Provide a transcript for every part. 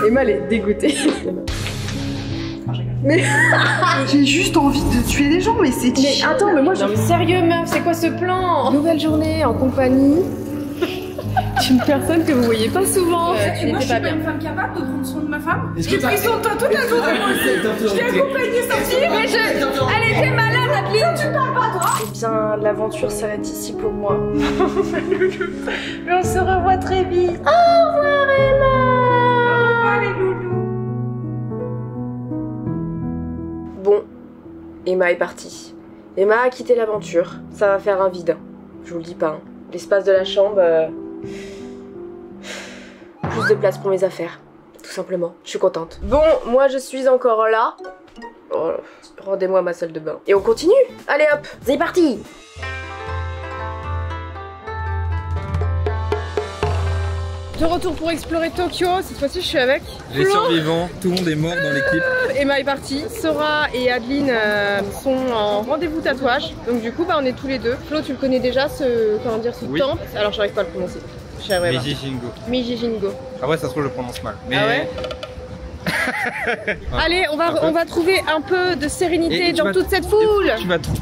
Emma, elle est dégoûtée. Mais j'ai juste envie de tuer les gens, mais c'est... Mais attends, mais moi je... Non mais sérieux meuf, c'est quoi ce plan? Nouvelle journée en compagnie d'une personne que vous voyez pas souvent. Tu n'étais pas bien. Une femme capable de prendre soin de ma femme. J'ai pris son temps toute la journée. Je l'ai accompagnée sortir, mais elle était malade, Adeline. Tu parles pas, toi? Eh bien, l'aventure s'arrête ici pour moi. Mais on se revoit très vite. Au revoir, Emma. Au revoir, les loulous. Bon, Emma est partie. Emma a quitté l'aventure. Ça va faire un vide. Je vous le dis pas. Hein. L'espace de la chambre... Plus de place pour mes affaires. Tout simplement. Je suis contente. Bon, moi je suis encore là. Oh, rendez-moi ma salle de bain. Et on continue. Allez hop, c'est parti. De retour pour explorer Tokyo. Cette fois-ci, je suis avec les survivants. Tout le monde est mort dans l'équipe. Emma est partie. Sora et Adeline sont en rendez-vous tatouage. Donc du coup, on est tous les deux. Flo, tu le connais déjà, ce temple. Alors, j'arrive pas à le prononcer. Meiji Jingo. Meiji Jingo. Après, ça se trouve, je le prononce mal. Mais... Ah ouais. Allez, on va trouver un peu de sérénité dans toute cette foule.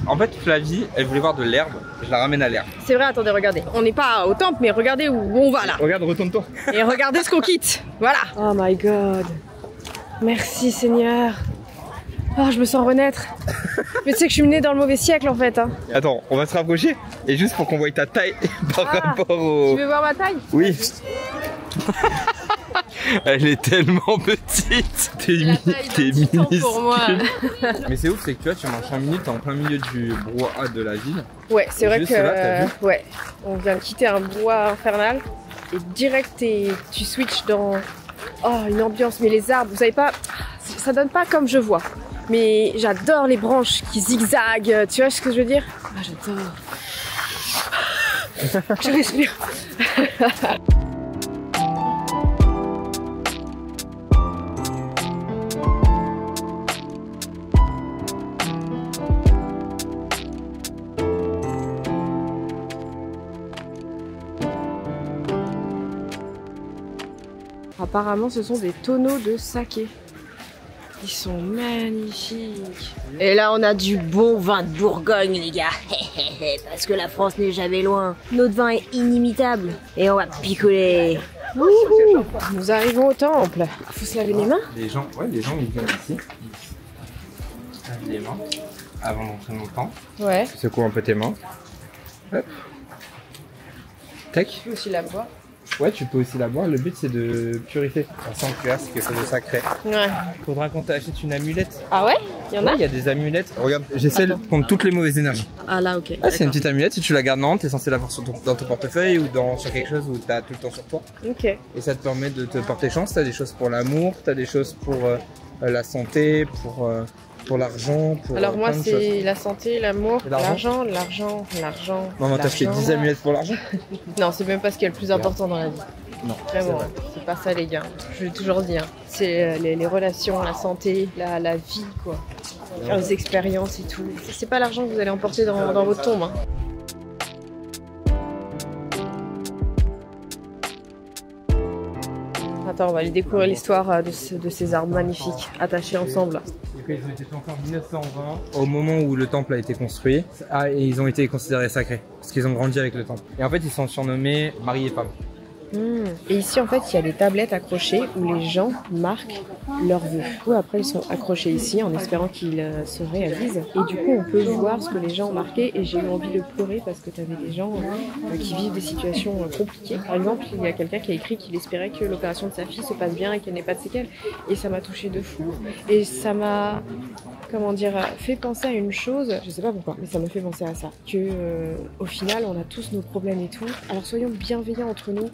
En fait, Flavie, elle voulait voir de l'herbe. Je la ramène à l'herbe. C'est vrai, attendez, regardez. On n'est pas au temple, mais regardez où on va là. Regarde, retourne-toi. Et regardez ce qu'on quitte. Voilà. Oh my god. Merci Seigneur. Oh, je me sens renaître. Mais tu sais que je suis menée dans le mauvais siècle en fait. Hein. Attends, on va se rapprocher. Et juste pour qu'on voie ta taille par rapport au... Tu veux voir ma taille? Oui. Elle est tellement petite. T'es minuscule pour moi. Mais c'est ouf, c'est que tu marches 5 minutes en plein milieu du brouhaha de la ville. Ouais, c'est vrai que là, ouais, on vient de quitter un bois infernal et direct tu switches dans une ambiance. Mais les arbres, vous savez pas, ça donne pas comme je vois. Mais j'adore les branches qui zigzaguent. Tu vois ce que je veux dire? Ah, j'adore. Je respire. Apparemment, ce sont des tonneaux de saké. Ils sont magnifiques. Et là, on a du bon vin de Bourgogne, les gars. Parce que la France n'est jamais loin. Notre vin est inimitable. Et on va picoler. Wouhou. Nous arrivons au temple. Faut se laver les mains. Les gens, ils viennent ici. Ils lavent les mains avant d'entrer dans le temple. Ouais. Tu secoues un peu tes mains. Hop. Tac. Tu peux aussi la boire. Ouais, tu peux aussi la boire. Le but, c'est de purifier. Un sanctuaire, c'est quelque chose de sacré. Ouais. Faudra qu'on t'achète une amulette. Ah ouais? Il y en a? Il y a des amulettes. Regarde, j'essaie de prendre toutes les mauvaises énergies. Ah là, ok. Ah, c'est une petite amulette. Si tu la gardes dans, t'es censé l'avoir dans ton portefeuille ou sur quelque chose où t'as tout le temps sur toi. Ok. Et ça te permet de te porter chance. T'as des choses pour l'amour, t'as des choses pour la santé, pour l'argent. Alors moi, c'est la santé, l'amour, l'argent. Maman, t'as acheté 10 amulettes pour l'argent? Non, c'est même pas ce qui est le plus important dans la vie. Non. Vraiment, c'est pas ça les gars. Je l'ai toujours dit. Hein. C'est les relations, la santé, la vie quoi. Les expériences et tout. C'est pas l'argent que vous allez emporter dans votre tombe. Hein. Attends, on va aller découvrir l'histoire de ces arbres magnifiques attachés ensemble. Ils ont été encore en 1920, au moment où le temple a été construit, et ils ont été considérés sacrés, parce qu'ils ont grandi avec le temple. Et en fait, ils sont surnommés mari et femme. Et ici, en fait, il y a des tablettes accrochées où les gens marquent leurs vœux. Ou après, ils sont accrochés ici en espérant qu'ils se réalisent. Et du coup, on peut voir ce que les gens ont marqué. Et j'ai eu envie de pleurer parce que tu avais des gens qui vivent des situations compliquées. Par exemple, il y a quelqu'un qui a écrit qu'il espérait que l'opération de sa fille se passe bien et qu'elle n'ait pas de séquelles. Et ça m'a touchée de fou. Et ça m'a... fait penser à une chose, je sais pas pourquoi, mais ça me fait penser à ça, que au final on a tous nos problèmes et tout, alors soyons bienveillants entre nous,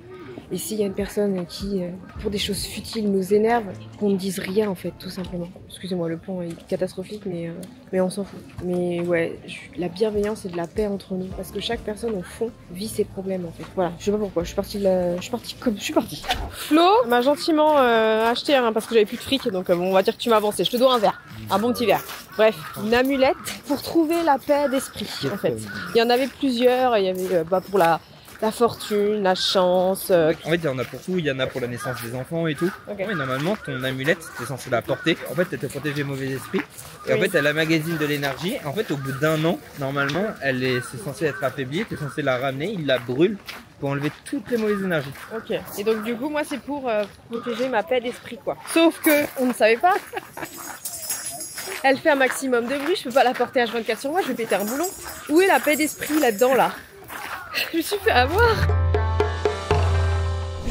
et s'il y a une personne qui, pour des choses futiles, nous énerve, qu'on ne dise rien en fait, tout simplement. Excusez-moi, le plan est catastrophique, mais on s'en fout. Mais ouais, la bienveillance et de la paix entre nous, parce que chaque personne au fond vit ses problèmes en fait. Voilà, je sais pas pourquoi, je suis partie. Flo m'a gentiment acheté parce que j'avais plus de fric, donc bon, on va dire que tu m'as avancé. Je te dois un verre, un bon petit verre. Bref, une amulette pour trouver la paix d'esprit en fait. Il y en avait plusieurs, il y avait pour La fortune, la chance. En fait, il y en a pour tout, il y en a pour la naissance des enfants et tout. Ok. Ouais, normalement, ton amulette, t'es censé la porter. En fait, elle te protège des mauvais esprits. Et en Oui. fait, elle emmagasine de l'énergie. En fait, au bout d'un an, normalement, c'est censé être affaiblie. T'es censé la ramener, il la brûle pour enlever toutes les mauvaises énergies. Ok. Et donc du coup, moi, c'est pour protéger ma paix d'esprit, quoi. Sauf que, on ne savait pas. Elle fait un maximum de bruit, je peux pas la porter H24 sur moi, je vais péter un boulon. Où est la paix d'esprit là-dedans, là? Je me suis fait avoir.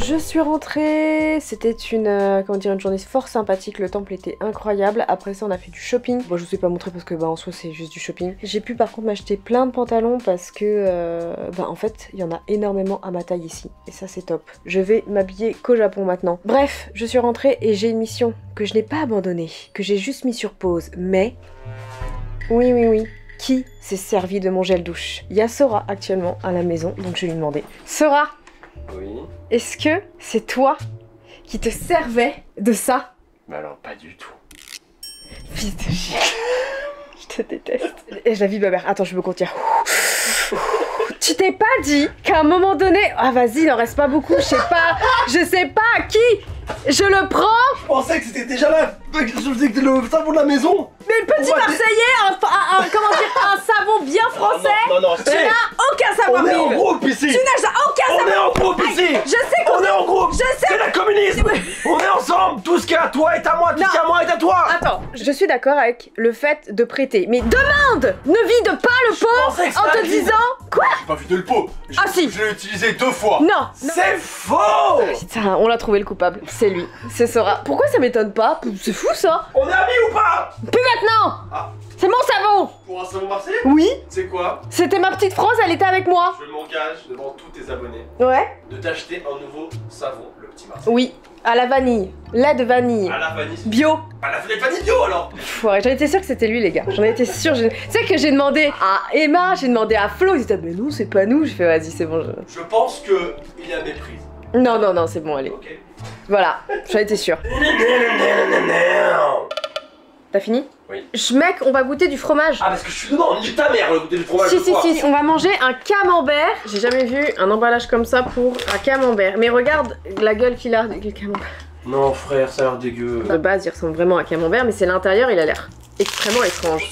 Je suis rentrée, c'était une journée fort sympathique, le temple était incroyable. Après ça on a fait du shopping. Bon je vous ai pas montré parce que en soi c'est juste du shopping. J'ai pu par contre m'acheter plein de pantalons parce que en fait il y en a énormément à ma taille ici. Et ça c'est top. Je vais m'habiller qu'au Japon maintenant. Bref, je suis rentrée et j'ai une mission que je n'ai pas abandonnée, que j'ai juste mis sur pause. Mais, oui. Qui s'est servi de mon gel douche? Il y a Sora actuellement à la maison, donc je vais lui demander. Sora! Oui. Est-ce que c'est toi qui te servais de ça? Mais alors, pas du tout. Fils de chien. Je te déteste. Et je la vis ma mère. Attends, je me contiens. Tu t'es pas dit qu'à un moment donné... Ah vas-y, il en reste pas beaucoup, je sais pas à qui je le prends. Je pensais que c'était déjà là. Je faisais que le savon de la maison. Mais le petit Marseillais, comment dire, un savon bien français. Non, Tu n'as aucun on est en savoir-vivre. groupe ici. Tu n'as aucun On est savoir. en groupe ici. Je sais qu'on On est en groupe. Je sais. C'est le communisme. On est ensemble. Tout ce qui est à toi est à moi. Tout ce qui est à moi est à toi. Attends, je suis d'accord avec le fait de prêter, mais demande. Ne vide pas le pensais que pot en c'était te disant... Quoi? J'ai pas vidé le pot. Ah si. Je l'ai utilisé 2 fois. Non. C'est faux. Putain, on l'a trouvé le coupable, c'est lui, c'est Sora. Pourquoi ça m'étonne pas? C'est fou ça. On est amis ou pas? Plus maintenant. Ah. C'est mon savon. Pour un savon Marseille? Oui. C'est quoi? C'était ma petite France, elle était avec moi. Je m'engage devant tous tes abonnés Ouais. de t'acheter un nouveau savon, le petit Marseille. Oui, à la vanille, lait de vanille, À la vanille. bio. À la vanille bio alors. Ouais, j'en étais sûre que c'était lui les gars, j'en étais sûre. Tu sais que j'ai demandé à Emma, j'ai demandé à Flo, ils étaient mais nous c'est pas nous. J'ai fait vas-y c'est bon. Je pense que il y a méprise. Non, c'est bon allez. Ok. Voilà, j'en étais sûre. T'as fini? Oui. Mec, on va goûter du fromage. Ah parce que je suis dedans, nique ta mère le goûter du fromage. Si, de quoi. on va manger un camembert. J'ai jamais vu un emballage comme ça pour un camembert. Mais regarde la gueule qu'il a du camembert. Non frère, ça a l'air dégueu. De base, il ressemble vraiment à un camembert, mais c'est l'intérieur, il a l'air extrêmement étrange.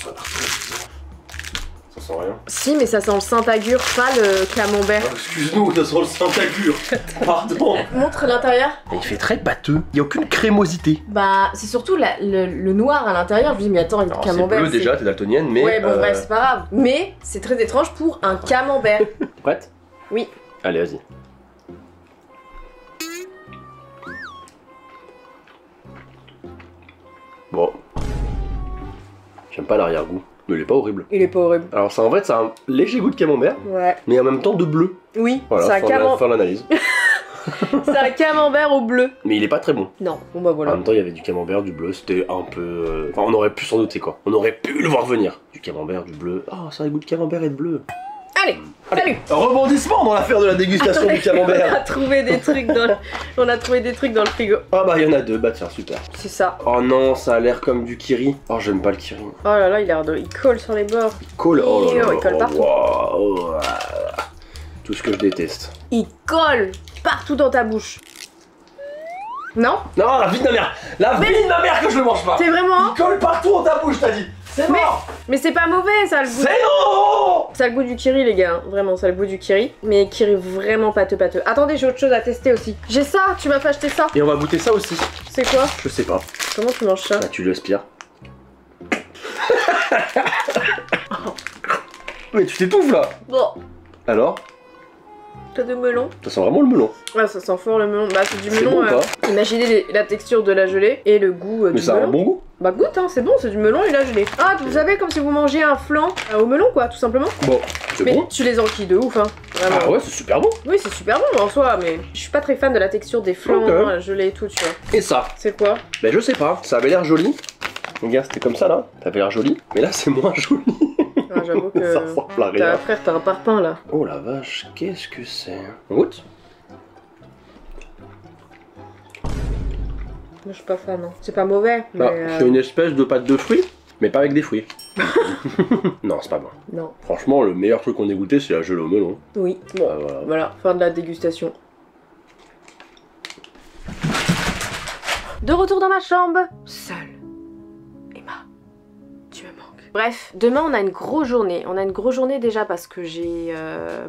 Ça sent rien. Si, mais ça sent le Saint-Agur, pas le camembert. Oh, excuse-nous, ça sent le Saint-Agur. Pardon. Montre l'intérieur. Il fait très pâteux, il n'y a aucune crémosité. Bah, c'est surtout le noir à l'intérieur. Je me dis, mais attends, le Alors c'est camembert. bleu déjà, t'es daltonienne, mais... Ouais, bon, bref, c'est pas grave. Mais c'est très étrange pour un camembert. Prête? Oui. Allez, vas-y. Bon. J'aime pas l'arrière-goût, mais il est pas horrible. Il est pas horrible. Alors ça en fait, ça a un léger goût de camembert, Ouais. mais en même temps de bleu. Oui, Voilà, c'est un, fin de l'analyse. c'est un camembert au bleu. Mais il est pas très bon. Non, bon bah En voilà. même temps, il y avait du camembert, du bleu, c'était un peu... Enfin, on aurait pu s'en douter, quoi. On aurait pu le voir venir. Du camembert, du bleu... Oh, ça a le goût de camembert et de bleu. Allez, salut. Rebondissement dans l'affaire de la dégustation du On a camembert. trouvé des trucs dans le... On a trouvé des trucs dans le frigo. Ah bah, il y en a 2, bah tiens, super. C'est ça. Oh non, ça a l'air comme du kiri. Oh, j'aime pas le kiri. Oh là là, il a l'air de... Il colle sur les bords. Colle, oh là là, Il colle partout. wow. Tout ce que je déteste. Il colle partout dans ta bouche. Non? Non, la vie de ma mère. La vie de ma mère que je le mange pas. C'est vraiment... Il colle partout dans ta bouche, t'as dit. C'est mort. Mais c'est pas mauvais, ça a le goût... C'est non. Ça a le goût du kiri les gars, vraiment ça a le goût du kiri. Mais kiri vraiment pâteux. Attendez, j'ai autre chose à tester aussi. J'ai ça, tu m'as fait acheter ça. Et on va goûter ça aussi. C'est quoi? Je sais pas. Comment tu manges ça? Bah, tu l'aspires. Mais tu t'étouffes là. Bon, Alors? t'as de melon. Ça sent vraiment le melon. Ah ça sent fort le melon. Bah c'est du C'est melon. bon, pas Imaginez la texture de la gelée et le goût Mais du ça a melon. un bon goût. Bah goûte hein, c'est bon, c'est du melon et la gelée. Ah vous savez comme si vous mangiez un flan au melon quoi, tout simplement. Bon, c'est Mais bon. tu les enquilles de ouf hein. Vraiment. Ah ouais, c'est super bon. Oui c'est super bon en soi, mais je suis pas très fan de la texture des flans, Ok. la gelée et tout tu vois. Et ça? C'est quoi? Ben je sais pas, ça avait l'air joli. Regarde, c'était comme ça là, ça avait l'air joli. Mais là c'est moins joli. Ah, j'avoue que... Ça ressemble à rien. Frère, t'as un parpaing là. Oh la vache, qu'est-ce que c'est? On goûte? Moi je suis pas fan, hein. C'est pas mauvais, mais... Ah, c'est une espèce de pâte de fruits, mais pas avec des fruits. Non, c'est pas bon. Non. Franchement, le meilleur truc qu'on ait goûté, c'est la gelée au melon. Oui. Bon, voilà, fin de la dégustation. De retour dans ma chambre, seule. Emma, tu me manques. Bref, demain on a une grosse journée. On a une grosse journée déjà parce que j'ai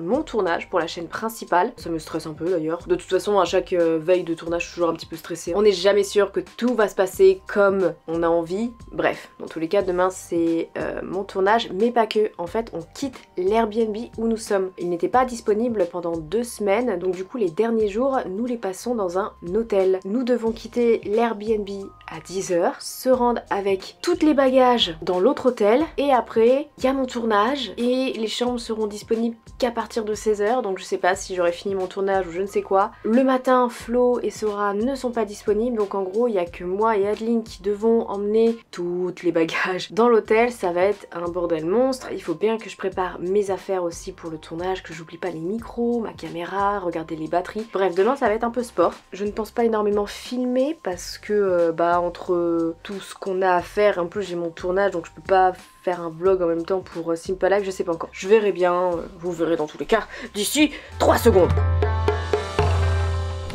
mon tournage pour la chaîne principale. Ça me stresse un peu d'ailleurs. De toute façon, à chaque veille de tournage, je suis toujours un petit peu stressée. On n'est jamais sûr que tout va se passer comme on a envie. Bref, dans tous les cas, demain c'est mon tournage, mais pas que. En fait, on quitte l'Airbnb où nous sommes. Il n'était pas disponible pendant 2 semaines, donc du coup les derniers jours, nous les passons dans un hôtel. Nous devons quitter l'Airbnb à 10 h, se rendre avec tous les bagages dans l'autre hôtel, et après il y a mon tournage et les chambres seront disponibles qu'à partir de 16 h, donc je sais pas si j'aurai fini mon tournage ou je ne sais quoi. Le matin, Flo et Sora ne sont pas disponibles, donc en gros il y a que moi et Adeline qui devons emmener tous les bagages dans l'hôtel. Ça va être un bordel monstre. Il faut bien que je prépare mes affaires aussi pour le tournage, que j'oublie pas les micros, ma caméra, regarder les batteries. Bref, demain ça va être un peu sport. Je ne pense pas énormément filmer parce que entre tout ce qu'on a à faire, en plus j'ai mon tournage donc je peux pas faire un vlog en même temps pour Simple Life, je sais pas encore. Je verrai bien, vous verrez dans tous les cas d'ici 3 secondes.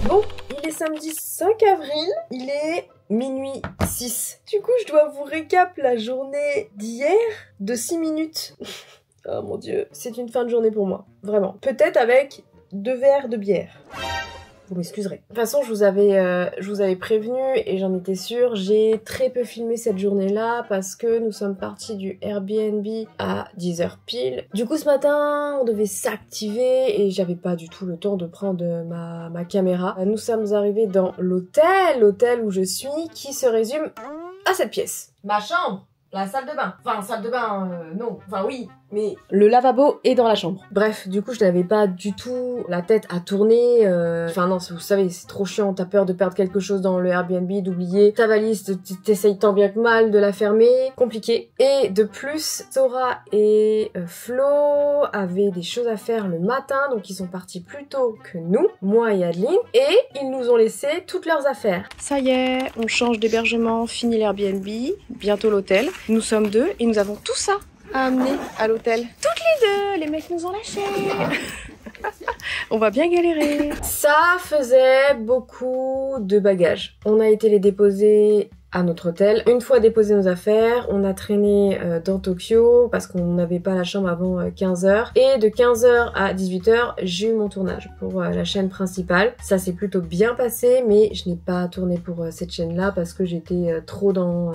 Bon, il est samedi 5 avril, il est minuit 6. Du coup, je dois vous récap la journée d'hier de 6 minutes. Oh mon dieu, c'est une fin de journée pour moi, vraiment. Peut-être avec 2 verres de bière. Vous m'excuserez. De toute façon, je vous avais prévenu et j'en étais sûre, j'ai très peu filmé cette journée-là parce que nous sommes partis du Airbnb à 10 h pile. Du coup, ce matin, on devait s'activer et j'avais pas du tout le temps de prendre ma caméra. Nous sommes arrivés dans l'hôtel où je suis, qui se résume à cette pièce. Ma chambre, la salle de bain. Enfin, salle de bain, non. Enfin, oui, mais le lavabo est dans la chambre. Bref, du coup, je n'avais pas du tout la tête à tourner. Enfin, non, vous savez, c'est trop chiant. T'as peur de perdre quelque chose dans le Airbnb, d'oublier ta valise, t'essayes tant bien que mal de la fermer. Compliqué. Et de plus, Sora et Flo avaient des choses à faire le matin, donc ils sont partis plus tôt que nous, moi et Adeline, et ils nous ont laissé toutes leurs affaires. Ça y est, on change d'hébergement, fini l'Airbnb, bientôt l'hôtel. Nous sommes 2 et nous avons tout ça à amener à l'hôtel. Toutes les 2, les mecs nous ont lâchés. On va bien galérer. Ça faisait beaucoup de bagages. On a été les déposer à notre hôtel. Une fois déposé nos affaires, on a traîné dans Tokyo parce qu'on n'avait pas la chambre avant 15 h. Et de 15 h à 18 h, j'ai eu mon tournage pour la chaîne principale. Ça s'est plutôt bien passé, mais je n'ai pas tourné pour cette chaîne-là parce que j'étais trop dans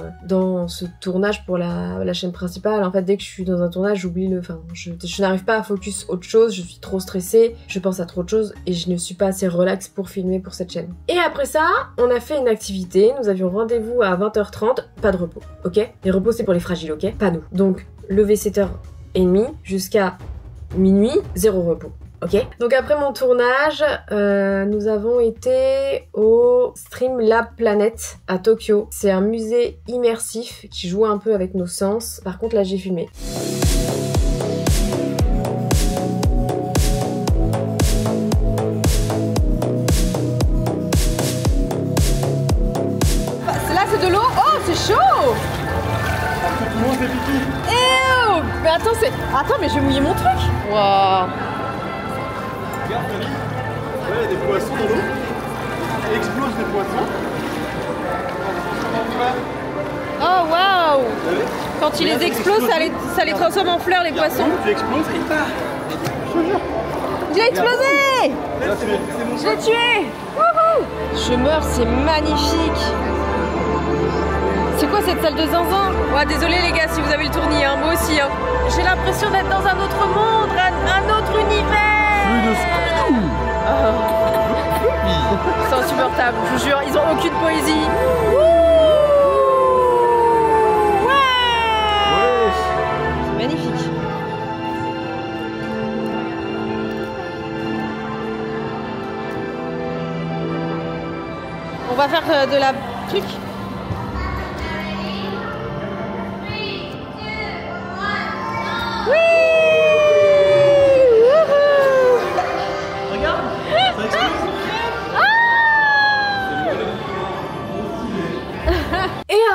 ce tournage pour la chaîne principale. En fait, dès que je suis dans un tournage, j'oublie je n'arrive pas à focus autre chose, je suis trop stressée, je pense à trop de choses et je ne suis pas assez relax pour filmer pour cette chaîne. Et après ça, on a fait une activité, nous avions rendez-vous à 20 h 30, pas de repos, ok? Les repos c'est pour les fragiles, ok? Pas nous. Donc, lever 7 h 30 jusqu'à minuit, 0 repos. Ok, donc après mon tournage, nous avons été au Streamlab Planet à Tokyo. C'est un musée immersif qui joue un peu avec nos sens. Par contre là j'ai filmé. Là c'est de l'eau. Oh c'est chaud. Tout le monde fait pipi. Mais attends, mais je vais mouiller mon truc. Waouh. Regarde, Camille. Ouais, il y a des poissons dans l'eau. Il explose des poissons. Oh waouh. Quand il les explose, ça les transforme en fleurs, les poissons. Tu exploses et il part. Je l'ai explosé. Je l'ai tué. Wouhou. Je meurs, c'est magnifique. C'est quoi cette salle de zinzin? Ouais, désolé les gars si vous avez le tournis, hein, moi aussi. Hein. J'ai l'impression d'être dans un autre monde, un autre univers. C'est insupportable, je vous jure, ils ont aucune poésie. Ouais. C'est magnifique. On va faire de la truc.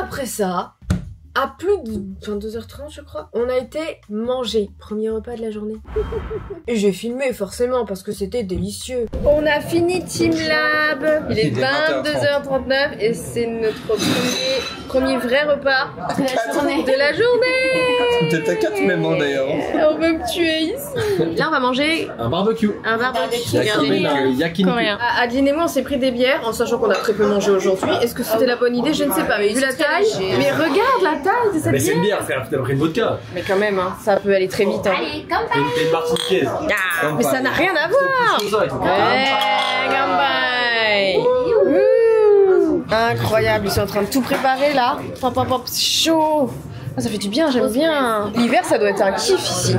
Après ça, à plus de 22h30 je crois, on a été manger. Premier repas de la journée. Et j'ai filmé forcément parce que c'était délicieux. On a fini Team Lab. Il est 22h39 et c'est notre premier vrai repas de la journée. Peut-être à 4 même d'ailleurs. On veut me tuer ici. Là on va manger Un barbecue. un barbecue. Yakiniku. Coréen. Adeline et moi on s'est pris des bières en sachant qu'on a très peu mangé aujourd'hui. Est-ce que c'était la bonne idée? Je ne sais pas. Mais vu la taille, mais regarde la taille de cette Mais c'est bière. une bière, frère, t'as pris une vodka. Mais quand même, hein, ça peut aller très vite. Hein. T'es une martiniquaise. Ah, mais ça n'a rien à voir. Incroyable, ils sont en train de tout préparer là. Pop, pop, pop, c'est chaud. Ah, ça fait du bien, j'aime bien. L'hiver, ça doit être un kiff ici.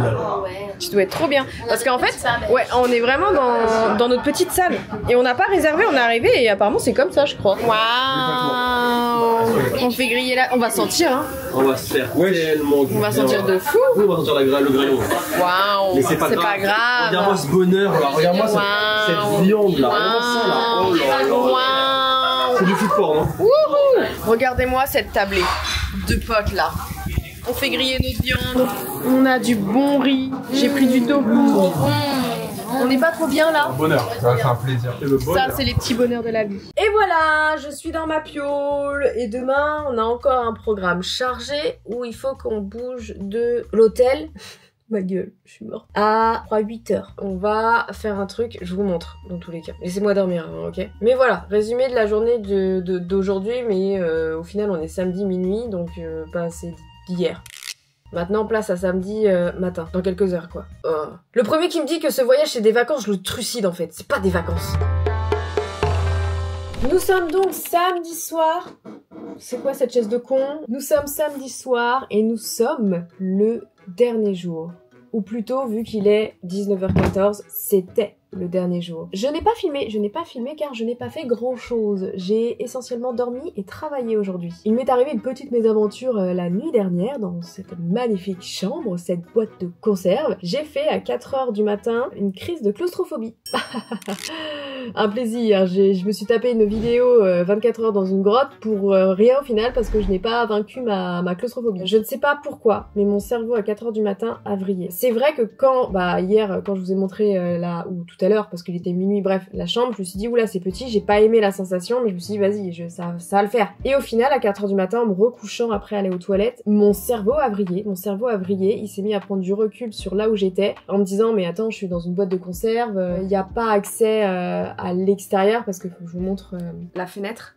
Ça doit être trop bien. Parce qu'en fait, ouais, on est vraiment dans notre petite salle. Et on n'a pas réservé, on est arrivé et apparemment c'est comme ça, je crois. Waouh. On fait griller là. On va sentir, hein. On va se faire tellement. On va sentir de fou. On va sentir le grillon. Waouh. Mais c'est pas grave. Regarde-moi ce bonheur là. Regarde-moi cette viande là. Regarde ça là. Oh là là. Waouh. C'est du food porn, hein. Wouhou. Regardez-moi cette tablée de potes là. On fait griller notre viande. On a du bon riz. J'ai pris du tofu. On n'est pas trop bien là. Bonheur, ça va faire un plaisir. Ça, c'est les petits bonheurs de la vie. Et voilà, je suis dans ma piole. Et demain, on a encore un programme chargé où il faut qu'on bouge de l'hôtel. Ma gueule, je suis morte. À 8 heures. On va faire un truc, je vous montre dans tous les cas. Laissez-moi dormir, hein, ok? Mais voilà, résumé de la journée d'aujourd'hui, mais au final on est samedi minuit, donc pas assez d'hier. Maintenant, place à samedi matin, dans quelques heures quoi. Le premier qui me dit que ce voyage c'est des vacances, je le trucide en fait, c'est pas des vacances. Nous sommes donc samedi soir. C'est quoi cette chaise de con? Nous sommes samedi soir et nous sommes le dernier jour. Ou plutôt, vu qu'il est 19h14, c'était le dernier jour. Je n'ai pas filmé car je n'ai pas fait grand chose. J'ai essentiellement dormi et travaillé aujourd'hui. Il m'est arrivé une petite mésaventure la nuit dernière dans cette magnifique chambre, cette boîte de conserve. J'ai fait à 4h du matin une crise de claustrophobie. Un plaisir, je me suis tapé une vidéo 24 heures dans une grotte pour rien au final parce que je n'ai pas vaincu ma claustrophobie. Je ne sais pas pourquoi, mais mon cerveau à 4h du matin a vrillé. C'est vrai que hier, quand je vous ai montré là, ou tout à l'heure, parce qu'il était minuit, bref, la chambre, je me suis dit, oula, c'est petit, j'ai pas aimé la sensation, mais je me suis dit, vas-y, ça va le faire. Et au final, à 4h du matin, en me recouchant après aller aux toilettes, mon cerveau a vrillé, il s'est mis à prendre du recul sur là où j'étais, en me disant, mais attends, je suis dans une boîte de conserve, il n'y a pas accès à l'extérieur, parce que faut que je vous montre la fenêtre.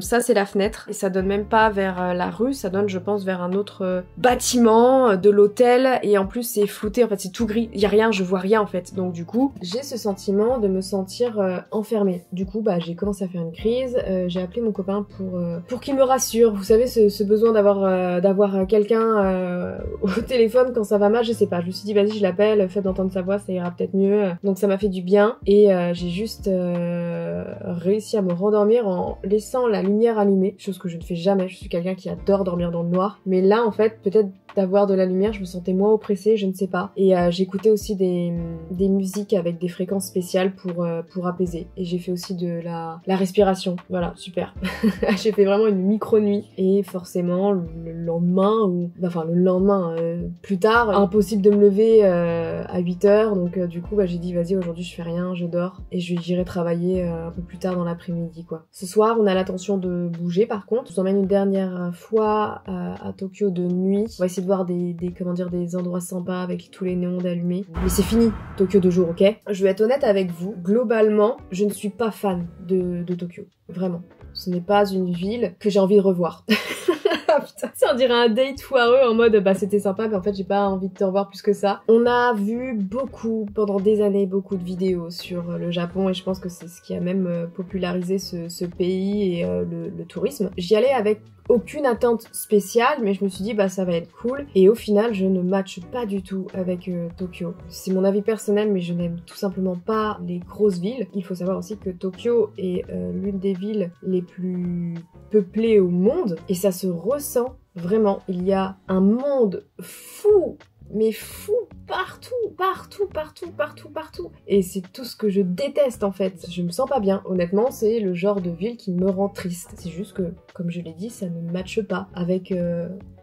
Ça c'est la fenêtre et ça donne même pas vers la rue, ça donne je pense vers un autre bâtiment de l'hôtel et en plus c'est flouté, en fait c'est tout gris, y a rien, je vois rien en fait. Donc du coup j'ai ce sentiment de me sentir enfermée. Du coup j'ai commencé à faire une crise, j'ai appelé mon copain pour qu'il me rassure. Vous savez ce besoin d'avoir quelqu'un au téléphone quand ça va mal, je sais pas. Je me suis dit vas-y je l'appelle, le fait d'entendre sa voix ça ira peut-être mieux. Donc ça m'a fait du bien et j'ai juste réussi à me rendormir en laissant la lumière allumée, chose que je ne fais jamais, je suis quelqu'un qui adore dormir dans le noir, mais là en fait peut-être d'avoir de la lumière je me sentais moins oppressée, je ne sais pas, et j'écoutais aussi des musiques avec des fréquences spéciales pour apaiser, et j'ai fait aussi de la respiration, voilà, super. J'ai fait vraiment une micro-nuit, et forcément le lendemain plus tard, impossible de me lever à 8h, donc du coup j'ai dit vas-y aujourd'hui je fais rien, je dors, et j'irai travailler un peu plus tard dans l'après-midi quoi. Ce soir on a l'intention de bouger par contre, je vous emmène une dernière fois à Tokyo de nuit, on va essayer de voir des endroits sympas avec tous les néons allumés, mais c'est fini Tokyo de jour, ok? Je vais être honnête avec vous, globalement je ne suis pas fan de Tokyo, vraiment. Ce n'est pas une ville que j'ai envie de revoir. Putain, ça on dirait un date foireux en mode c'était sympa mais en fait j'ai pas envie de te revoir plus que ça. On a vu pendant des années beaucoup de vidéos sur le Japon et je pense que c'est ce qui a même popularisé ce pays et le tourisme. J'y allais avec aucune attente spéciale mais je me suis dit ça va être cool et au final je ne matche pas du tout avec Tokyo. C'est mon avis personnel mais je n'aime tout simplement pas les grosses villes. Il faut savoir aussi que Tokyo est l'une des villes les plus peuplées au monde et ça se ressent vraiment. Il y a un monde fou mais fou partout, partout, partout, partout, partout. Et c'est tout ce que je déteste en fait. Je me sens pas bien. Honnêtement, c'est le genre de ville qui me rend triste. C'est juste que, comme je l'ai dit, ça ne matche pas avec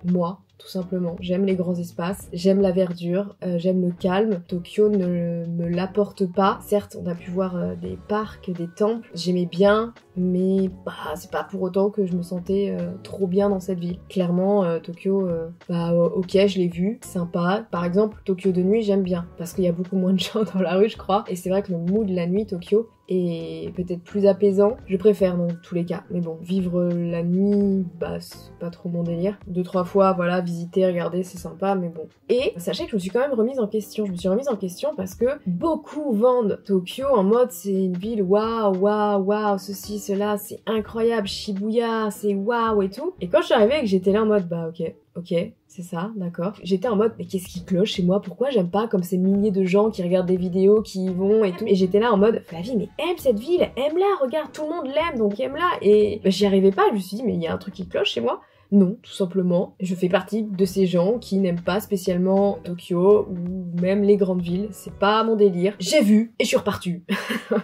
moi. Tout simplement. J'aime les grands espaces, j'aime la verdure, j'aime le calme. Tokyo ne me l'apporte pas. Certes, on a pu voir des parcs, des temples, j'aimais bien, mais bah, c'est pas pour autant que je me sentais trop bien dans cette ville. Clairement, Tokyo, ok, je l'ai vu, sympa. Par exemple, Tokyo de nuit, j'aime bien, parce qu'il y a beaucoup moins de gens dans la rue, je crois. Et c'est vrai que le mood de la nuit, Tokyo, est peut-être plus apaisant. Je préfère dans tous les cas. Mais bon, vivre la nuit, bah c'est pas trop mon délire. 2-3 fois, voilà, visiter, regarder, c'est sympa, mais bon. Et sachez que je me suis quand même remise en question. Je me suis remise en question parce que beaucoup vendent Tokyo en mode c'est une ville waouh, waouh, waouh, ceci, cela, c'est incroyable, Shibuya, c'est waouh et tout. Et quand je suis arrivée et que j'étais là en mode bah ok, c'est ça, d'accord. J'étais en mode, mais qu'est-ce qui cloche chez moi? Pourquoi j'aime pas comme ces milliers de gens qui regardent des vidéos, qui y vont et tout? Et j'étais là en mode, Flavie, mais aime cette ville, aime-la, regarde, tout le monde l'aime, donc aime-la. Et bah, j'y arrivais pas, je me suis dit, mais il y a un truc qui cloche chez moi. Non, tout simplement, je fais partie de ces gens qui n'aiment pas spécialement Tokyo ou même les grandes villes. C'est pas mon délire. J'ai vu et je suis repartie.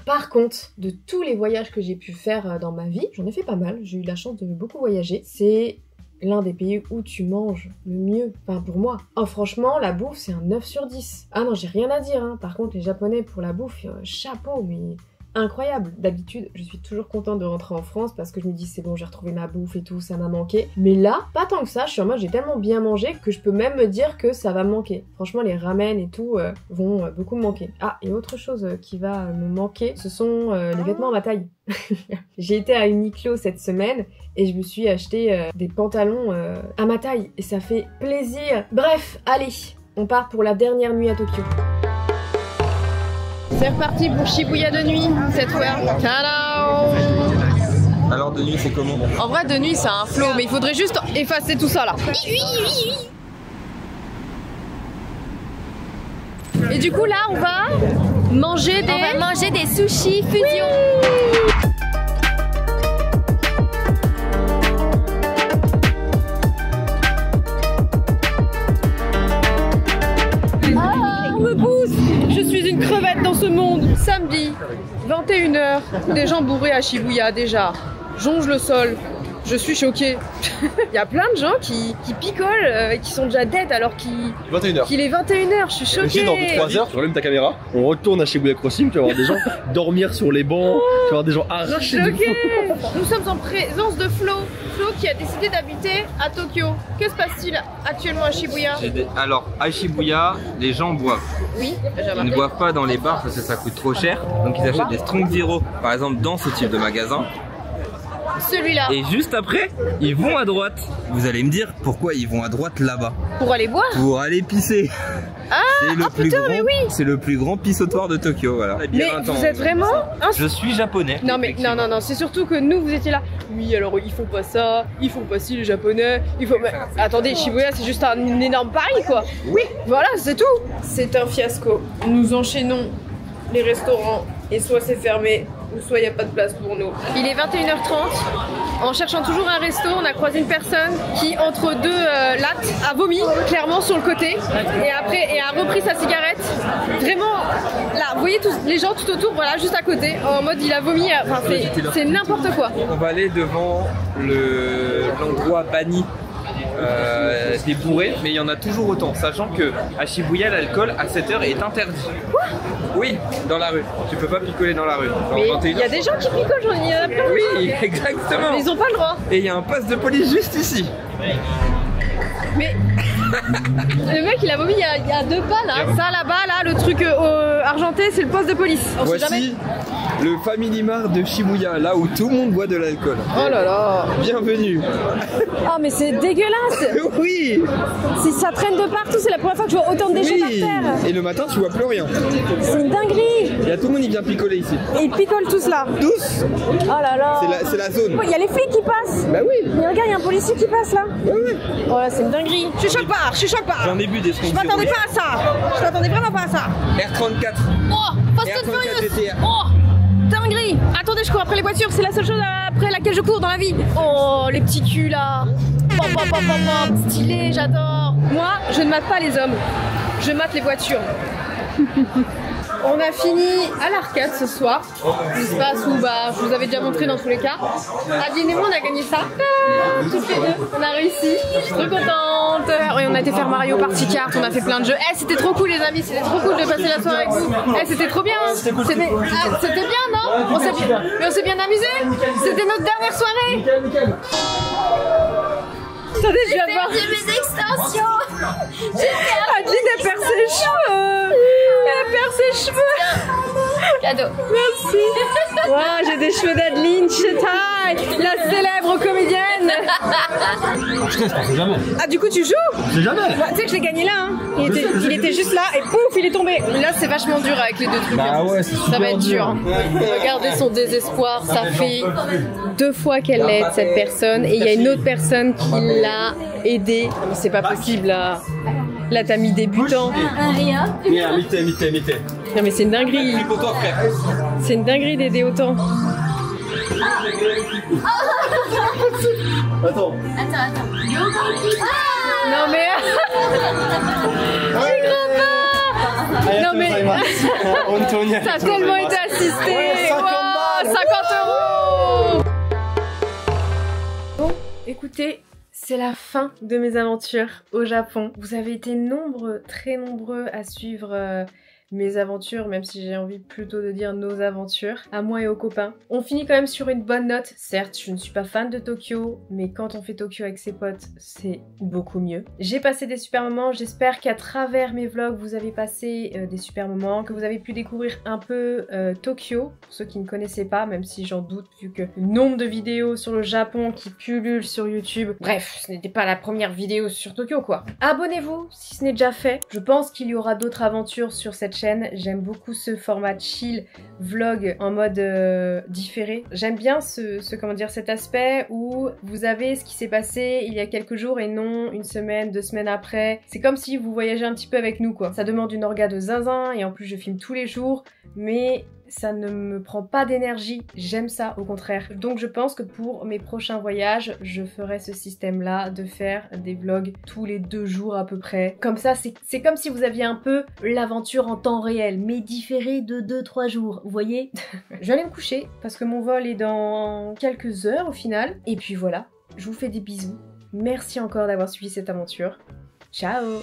Par contre, de tous les voyages que j'ai pu faire dans ma vie, j'en ai fait pas mal. J'ai eu la chance de beaucoup voyager. C'est l'un des pays où tu manges le mieux. Enfin, pour moi. Oh, franchement, la bouffe, c'est un 9 sur 10. Ah non, j'ai rien à dire, hein. Par contre, les Japonais, pour la bouffe, chapeau, mais incroyable. D'habitude, je suis toujours contente de rentrer en France parce que je me dis, c'est bon, j'ai retrouvé ma bouffe et tout, ça m'a manqué. Mais là, pas tant que ça. Je suis en mode, j'ai tellement bien mangé que je peux même me dire que ça va me manquer. Franchement, les ramen et tout vont beaucoup me manquer. Ah, et autre chose qui va me manquer, ce sont les vêtements à ma taille. J'ai été à Uniqlo cette semaine et je me suis acheté des pantalons à ma taille et ça fait plaisir. Bref, allez, on part pour la dernière nuit à Tokyo. C'est reparti pour Shibuya de nuit cette fois. Hello. Alors de nuit c'est comment? En vrai de nuit c'est un flow, mais il faudrait juste effacer tout ça là. Et du coup là on va manger des sushis fusion. On me pousse. Je suis une crevette dans ce monde. Samedi, 21h, des gens bourrés à Shibuya déjà. Jonge le sol. Je suis choquée. Il y a plein de gens qui picolent et qui sont déjà dead alors qu'il est 21h. Je suis choquée. Dans 2-3 heures, tu relèves ta caméra, on retourne à Shibuya Crossing, tu vas voir des gens dormir sur les bancs, tu vas voir des gens arrachés de fou. Nous sommes en présence de Flo. Flo qui a décidé d'habiter à Tokyo. Que se passe-t-il actuellement à Shibuya? Alors, à Shibuya, les gens boivent. Oui, ils ne boivent pas dans les bars parce que ça coûte trop cher. Donc ils achètent des Strong Zero, par exemple, dans ce type de magasin. Celui-là. Et juste après, ils vont à droite. Vous allez me dire pourquoi ils vont à droite là-bas. Pour aller boire? Pour aller pisser. Ah, mais oui. C'est le plus grand pissoir de Tokyo, voilà. Mais vous êtes vraiment Je suis japonais. Non mais non, c'est surtout que nous vous étiez là. Oui, alors ils font pas ça, ils font pas ci les japonais, il faut... Mais, attendez, Shibuya c'est juste un énorme Paris quoi. Oui, voilà, c'est tout. C'est un fiasco. Nous enchaînons les restaurants et soit c'est fermé, ou soit il n'y a pas de place pour nous. Il est 21h30, en cherchant toujours un resto, on a croisé une personne qui, entre deux lattes, a vomi, clairement sur le côté, et a repris sa cigarette. Vraiment, là, vous voyez tous les gens tout autour, voilà, juste à côté, en mode il a vomi, enfin c'est n'importe quoi. On va aller devant l'endroit banni des bourrés, mais il y en a toujours autant, sachant que à Shibuya l'alcool à 7h est interdit. Quoi? Oui, dans la rue. Tu peux pas picoler dans la rue. Mais il y a des gens qui picolent, il y en a plein. Oui, exactement. Mais ils ont pas le droit. Et il y a un poste de police juste ici. Mais le mec il a vomi il y a 2 pas là. Ça là-bas, là, le truc argenté, c'est le poste de police. Voici le Family Mart de Shibuya, là où tout le monde boit de l'alcool. Oh là là. Bienvenue. Oh mais c'est dégueulasse. Oui. Si ça traîne de partout, c'est la première fois que je vois autant de déchets par terre. Et le matin tu vois plus rien. C'est une dinguerie. Il y a tout le monde qui vient picoler ici. Et ils picolent tous là. Tous. Oh là là. C'est la zone. Il y a les flics qui passent. Bah oui. Mais regarde, il y a un policier qui passe là. Oui. Oh là, c'est une dinguerie. Je suis choque pas. J'en ai bu des Strong Zero. Je m'attendais pas à ça. Je m'attendais vraiment pas à ça. R34. Oh, Fast and Furious. Oh, dinguerie. Attendez, je cours après les voitures. C'est la seule chose après laquelle je cours dans la vie. Oh, les petits culs là. Stylé, j'adore. Moi, je ne mate pas les hommes. Je mate les voitures. On a fini à l'arcade ce soir. L'espace où je vous avais déjà montré dans tous les cas. Adeline et moi on a gagné ça. Toutes les deux. On a réussi. Je suis trop contente. Et on a été faire Mario Party Kart. On a fait plein de jeux. C'était trop cool les amis. C'était trop cool de passer la soirée avec vous. C'était trop bien. C'était bien non? On s'est bien amusé. C'était notre dernière soirée. Attendez, je vais voir. J'ai mes extensions. Adeline elle perd ses cheveux. Elle perd ses cheveux. Cadeau. Merci. Wow, j'ai des cheveux d'Adeline Chetaille, la célèbre comédienne. Je teste, c'est jamais. Ah du coup tu joues? C'est jamais. Bah, tu sais que je l'ai gagné là. Hein. Il était juste là et pouf, il est tombé. Là c'est vachement dur avec les deux trucs. Bah ouais, c'est super ça va être dur. Regardez son désespoir. Ça fait 2 fois qu'elle l'aide cette personne et il y a une autre personne qui l'a aidée. Mais c'est pas possible là. Là t'as mis débutant. Rien. Mité. Non mais c'est une dinguerie. C'est une dinguerie d'aider autant. Attends. Non mais... J'y crois pas. Non mais... T'as tellement été assisté. Wow, 50 €. Bon, écoutez... C'est la fin de mes aventures au Japon. Vous avez été nombreux, très nombreux à suivre mes aventures, même si j'ai envie plutôt de dire nos aventures, à moi et aux copains. On finit quand même sur une bonne note. Certes, je ne suis pas fan de Tokyo, mais quand on fait Tokyo avec ses potes, c'est beaucoup mieux. J'ai passé des super moments, j'espère qu'à travers mes vlogs, vous avez passé des super moments, que vous avez pu découvrir un peu Tokyo, pour ceux qui ne connaissaient pas, même si j'en doute, vu que le nombre de vidéos sur le Japon qui pullulent sur YouTube. Bref, ce n'était pas la première vidéo sur Tokyo, quoi. Abonnez-vous si ce n'est déjà fait. Je pense qu'il y aura d'autres aventures sur cette chaîne. J'aime beaucoup ce format chill vlog en mode différé. J'aime bien comment dire, cet aspect où vous avez ce qui s'est passé il y a quelques jours et non une semaine, 2 semaines après. C'est comme si vous voyagez un petit peu avec nous, quoi. Ça demande une orga de zinzin et en plus je filme tous les jours, mais ça ne me prend pas d'énergie, j'aime ça au contraire. Donc je pense que pour mes prochains voyages, je ferai ce système-là de faire des vlogs tous les 2 jours à peu près. Comme ça, c'est comme si vous aviez un peu l'aventure en temps réel, mais différé de 2-3 jours, vous voyez. Je vais aller me coucher parce que mon vol est dans quelques heures au final. Et puis voilà, je vous fais des bisous. Merci encore d'avoir suivi cette aventure. Ciao!